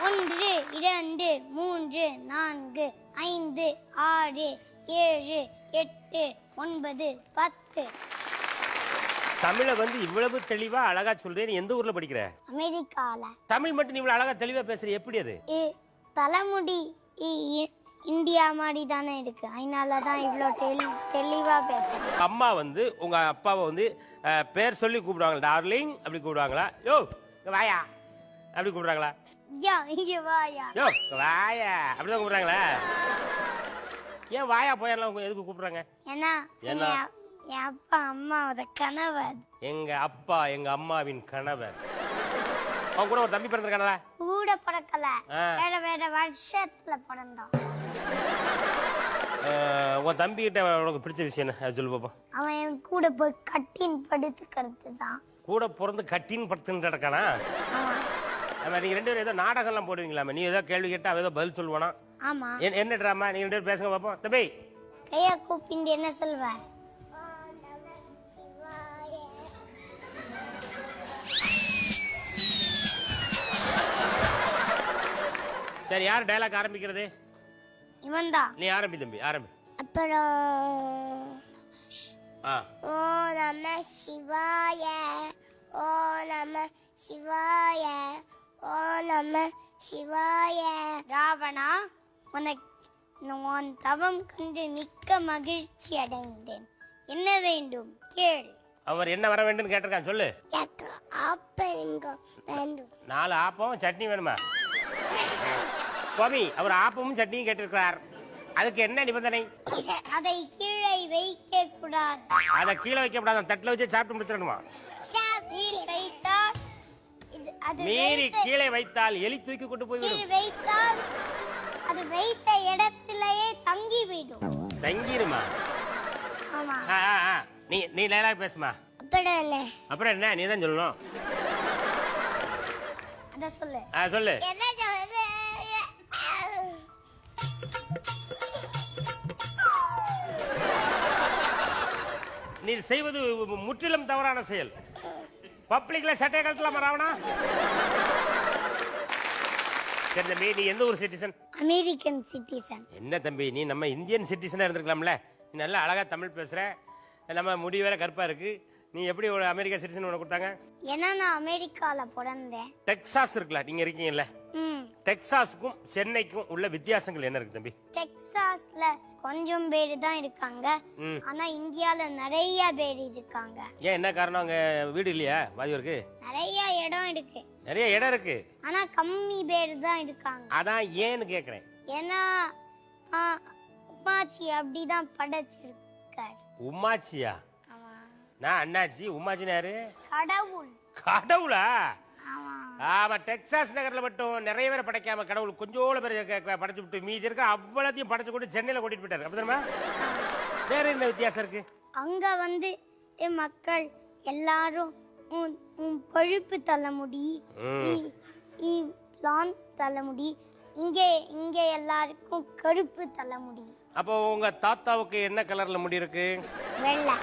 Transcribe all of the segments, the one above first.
1 2 3 4 5 6 7 8 9 10. தமிழை வந்து இவ்வளவு தெளிவா அழகா சொல்றேன். எந்த ஊர்ல படிக்கிற? அமெரிக்கால. தமிழ் மட்டும் நீ இவ்வளவு அழகா தெளிவா பேசுற, எப்படி அது? தலைமுடி இந்தியா மாதிரி தானே இருக்கு, அதனாலதான் இவ்வளவு தெளிவா பேசுறேன். அம்மா வந்து உங்க அப்பாவை வந்து பேர் சொல்லி கூப்பிடுவாங்களா? டார்லிங் அப்படி கூப்பிடுவாங்களா? யோ வாயா அப்படி கூப்பிடுறாங்களா? இங்க வாயா. யோ வாயா அப்படிதான் கூப்பிடுறாங்களா? ஏன் வாயா போயிடலாம் எதுக்கு கூப்பிடுறாங்க? ஏன்னா என் அப்பா அம்மாவோட கணவர். எங்க அப்பா எங்க அம்மாவின் கணவர். அவன் கூட ஒரு தம்பி பிறந்திருக்கானல? கூட பிறக்கல, வேற வேற வருஷத்துல பிறந்தான். உன் தம்பி கிட்ட உனக்கு பிடிச்ச விஷயம் என்ன சொல்லு பாப்போம். அவன் என் கூட போய் கட்டின் படுத்துக்கிறது தான். கூட பிறந்து கட்டின் படுத்துன்னு கிடக்கானா? நீங்க ரெண்டு பேரும் ஏதோ நாடகம் எல்லாம் போடுவீங்களாமே, நீ ஏதோ கேள்வி கேட்டா அவன் ஏதோ பதில் சொல்லுவானா? ஆமா. என்ன டிராமா? நீங்க ரெண்டு பேரும் பேசுங்க பாப்போம். தம்பி கையா கூப்பிட்டு என்ன சொல்வ? சரி, யார் டயலாக் ஆரம்பிக்கிறது? இவன்தான். நீ ஆரம்பி தம்பி, ஆரம்பி. அப்புறம் ஓ நம சிவாய, ஓ நம சிவாய, ஓ நம சிவாய. ராவணா, உன் தவம் கண்டு மிக்க மகிழ்ச்சி அடைந்தேன். என்ன வேண்டும் கேள். அவர் என்ன வர வேண்டும் கேட்டிருக்கான், சொல்லு. வேண்டும். 4 ஆப்பம் சட்னி வேணுமா? சுவாமி, அவர் ஆப்பமும் சட்னியும் கேட்டிருக்கிறார். அதுக்கு என்ன நிபந்தனை? அதை கீழே வைக்க கூடாது. அதை கீழே வைக்க கூடாது, தட்டுல வச்சு சாப்பிட்டு முடிச்சிடணுமா? மீறி கீழே வைத்தால் எலி தூக்கி கொண்டு போய்விடும். வைத்தால் அது வைத்த இடத்திலேயே தங்கி விடும். தங்கிருமா? ஆமா. நீ லேலா பேசுமா. அப்புறம் என்ன? நீ தான் சொல்லணும். அத சொல்லு. சொல்லு. நீ செய்வது முற்றிலும் தவறான செயல். பப்ளிக்ல சட்டை கழட்டலாமா ராவணா? சரி தம்பி, நீ எந்த ஊர் சிட்டிசன்? American citizen. என்ன தம்பி, நீ நம்ம இந்தியன் சிட்டிசனா இருந்திருக்கலாம்ல. நீ நல்லா அழகா தமிழ் பேசுற, நம்ம முடி வேற கருப்பா இருக்கு. நீ எப்படி ஒரு அமெரிக்கா சிட்டிசன் உனக்கு கொடுத்தாங்க? ஏன்னா நான் அமெரிக்கால பிறந்தேன். டெக்சாஸ் இருக்குல்ல, நீங்க இருக்கீங்கல்ல, டெக்சாஸுக்கும் சென்னைக்கும் உள்ள வித்தியாசங்கள் என்ன இருக்கு தம்பி? டெக்சாஸ்ல கொஞ்சம் பேரு தான் இருக்காங்க, ஆனா இந்தியால நிறைய பேர் இருக்காங்க. ஏன், என்ன காரணம்? அங்க வீடு இல்லையா வாதியோருக்கு? நிறைய இடம் இருக்கு. நிறைய இடம் இருக்கு, ஆனா கம்மி பேர் தான் இருக்காங்க. அதான் ஏன்னு கேக்குறேன். ஏன்னா உமாச்சி அப்படிதான் படைச்சிருக்காரு. உமாச்சியா? நான் அண்ணாச்சி. உமாச்சினா யாரு? கடவுள். கடவுளா? ஆமா, டெக்சாஸ் நகர்ல மட்டும் நிறைய பேரை படைக்காம கடவுள் கொஞ்சோட பேர் படைச்சு விட்டு மீதி இருக்க அவ்வளோத்தையும் படைச்சு கொண்டு சென்னையில கூட்டிட்டு போயிட்டாரு. அப்படிதானமா? வேற என்ன வித்தியாசம் இருக்கு? அங்க வந்து மக்கள் எல்லாரும் பழுப்பு தலைமுடி, தலைமுடி. இங்க எல்லாருக்கும் கருப்பு தலைமுடி. அப்போ உங்க தாத்தாவுக்கு என்ன கலர்ல முடி இருக்கு? வெள்ளை.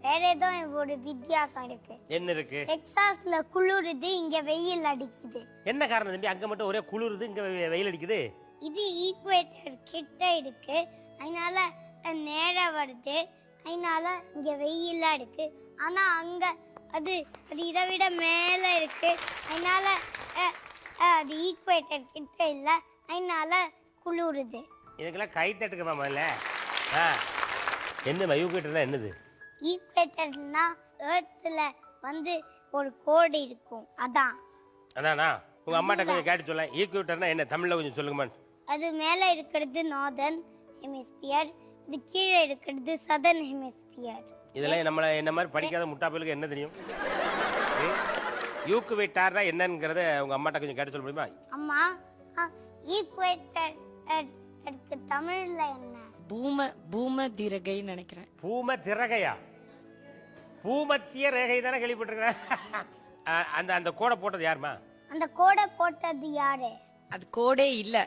வேற ஏதோ ஒரு வித்தியாசம் இருக்கு. என்ன இருக்கு? டெக்சாஸ்ல குளிருது, இங்க வெயில் அடிக்குது. என்ன காரணம் தம்பி? அங்க மட்டும் ஒரே குளிருது, இங்க வெயில் அடிக்குது. இது ஈக்குவேட்டர் கிட்ட இருக்கு, அதனால நேரா வருது, அதனால இங்க வெயிலா இருக்கு. ஆனா அங்க அது இதை விட மேல இருக்கு, அதனால அது ஈக்குவேட்டர் கிட்ட இல்ல, அதனால குளிருது. இதுக்கெல்லாம் கை தட்டுக்கமா முதல்ல. என்ன ஈக்குவேட்டர்னா என்னது? ஈக்குவேட்டர்னா எர்த்ல வந்து ஒரு கோடு இருக்கும், அதான். அதானா? உங்க அம்மாட்ட கொஞ்சம் கேட்டு சொல்ல. ஈக்குவேட்டர்னா என்ன தமிழ்ல கொஞ்சம் சொல்லுங்கம்மா. அது மேல இருக்கிறது நார்தர்ன் ஹெமிஸ்பியர், இது கீழே இருக்கிறது சதர்ன் ஹெமிஸ்பியர். இதெல்லாம் நம்மள என்ன மாதிரி படிக்காத முட்டாப்பலுக்கு என்ன தெரியும்? ஈக்குவேட்டர்னா என்னங்கறத உங்க அம்மாட்ட கொஞ்சம் கேட்டு சொல்ல முடியுமா? அம்மா, ஈக்குவேட்டர் தமிழ்ல என்ன? பூமத்திரகை நினைக்கிறேன். பூமத்திரகையா? பூமத்திய ரேகை தானே கேள்விப்பட்டிருக்கிறேன். அந்த கோடை போட்டது யாருமா? அந்த கோடை போட்டது யாரு? அது கோடே இல்ல,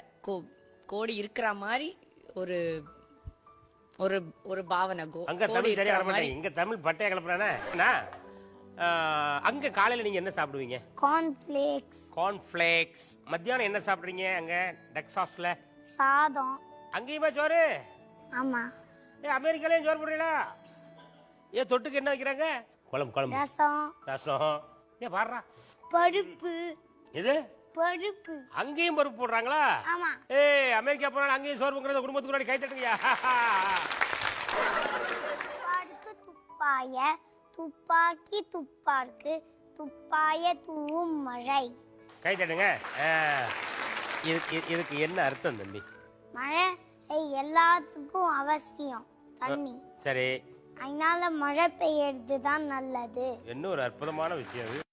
கோடி இருக்கிற மாதிரி ஒரு ஒரு ஒரு பாவனை. அங்க தமிழ் சரியா வர மாட்டேங்குது. இங்க தமிழ் பட்டைய கிளப்புறானே. அங்க காலையில நீங்க என்ன சாப்பிடுவீங்க? கார்ன்ஃபிளேக்ஸ். கார்ன்ஃபிளேக்ஸ். மத்தியானம் என்ன சாப்பிடுறீங்க அங்க டெக்சாஸ்ல? சாதம். அங்கேயுமா சோறு? ஆமா. அமெரிக்காலயும் சோறு போடுறீங்களா? தொட்டுக்கு என்ன வைக்கிறாங்க? குழம்பு. ரசம். ஏன் பாடுறா? பருப்பு. இது பருப்பு. அங்கேயும் பருப்பு போடுறாங்களா? ஆமா. அமெரிக்கா போனாலும் அங்கேயும் சோறு பொங்குறத குடும்பத்துக்கு முன்னாடி கை தட்டுங்கயா. துப்பாய துப்பாக்கி துப்பார்க்கு துப்பாய தூவும் மழை. கை தட்டுங்க. இதுக்கு என்ன அர்த்தம் தம்பி? மழை எல்லாத்துக்கும் அவசியம் தண்ணி. சரி. அதனால மழை பெய்யறது தான் நல்லது. என்ன ஒரு அற்புதமான விஷயம்.